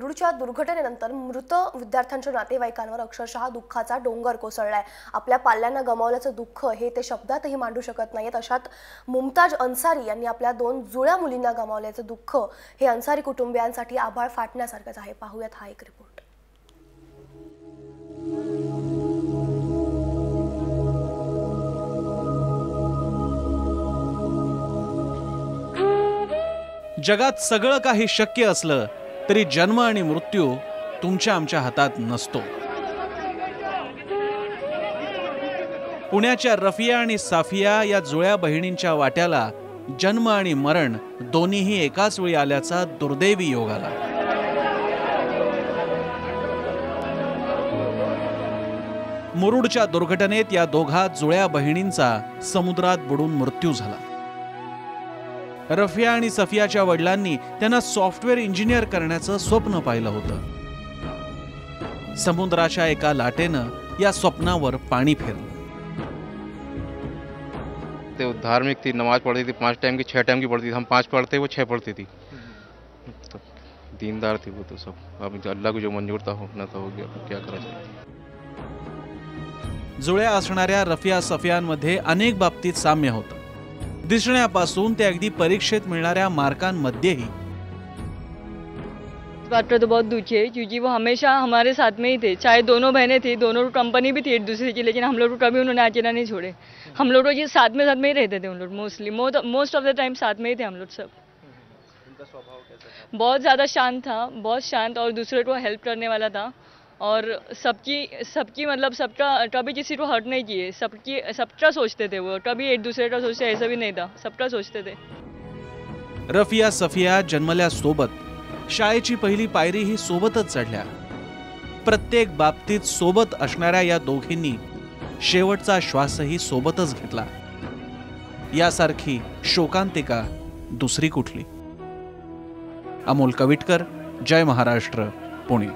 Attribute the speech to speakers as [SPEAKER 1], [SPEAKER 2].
[SPEAKER 1] मुरुडच्या दुर्घटनेनंतर मृत विद्यार्थ्यांच्या नातेवाईकांवर अक्षरशः दुःखाचा डोंगर कोसळलाय। आपल्या पाल्यांना गमावल्याचं दुःख हे ते शब्दातही मांडू शकत नाहीत। अशात मुमताज अन्सारी यांनी आपल्या 2 जुळ्या मुलींना गमावल्याचं दुःख हे अन्सारी कुटुंबियांसाठी आभाळ फाटण्यासारखंच आहे। पाहूयात हा एक रिपोर्ट।
[SPEAKER 2] जगात सगळं काही शक्य असलं तरी जन्म आणि मृत्यू तुमच्या आमच्या हातात नसतो। पुण्याच्या रफिया आणि साफिया या जुळ्या बहिणींच्या वाट्याला जन्म आणि मरण दोन्हीही एकाच वेळी आल्याचा दुर्दैवी योग आला। मुरुडच्या दुर्घटनेत या दोघा जुळ्या बहिणींचा समुद्रात बुडून मृत्यू झाला। रफिया आणि सफियाच्या वडिलांनी त्यांना सॉफ्टवेअर इंजिनियर करण्याचं स्वप्न पाहिलं होतं। समुद्राच्या एका लाटेनं या स्वप्नावर पाणी फिरलं।
[SPEAKER 3] तो धार्मिक थी, नमाज पढ़ती थी, 5 टाइम की 6 टाइम की पढ़ती थी। हम 5 पढ़ते, वो 6 पढ़ती थी। तो दीनदार थी वो तो सब। अब अल्लाह को जो मंजूर था होना था हो गया, क्या करा जाए।
[SPEAKER 2] जुळ्या असणाऱ्या रफिया सफियांमध्ये अनेक बाबतीत साम्य होतं। दिसण्यापासून ते अगदी परीक्षेत मिळणाऱ्या मार्कांमध्येही।
[SPEAKER 4] बात पर तो बहुत दुखी है क्योंकि वो हमेशा हमारे साथ में ही थे। चाहे दोनों बहनें थी, दोनों कंपनी भी थी एक दूसरे की, लेकिन हम लोग को कभी उन्होंने अकेला नहीं छोड़े। हम लोग ये साथ में ही रहते थे। उन लोग मोस्ट ऑफ द टाइम साथ में ही थे हम लोग सब।
[SPEAKER 5] उनका स्वभाव कैसा था?
[SPEAKER 4] बहुत ज़्यादा शांत था, बहुत शांत और दूसरे को हेल्प करने वाला था और सबकी मतलब सबका कभी किसी को हर्ट नहीं किए। सबका सोचते थे वो, कभी एक दूसरे का सोचते ऐसा भी नहीं था, सबका सोचते थे।
[SPEAKER 2] रफिया सफिया जन्मल्या सोबत, शाळेची पहिली पायरी ही सोबतच चढल्या। प्रत्येक बाबतीत सोबत असणाऱ्या या दोघींनी शेवटचा श्वासही सोबतच घेतला। यासारखी शोकांतिका दुसरी कुठली? अमोल कविटकर, जय महाराष्ट्र, पुणे।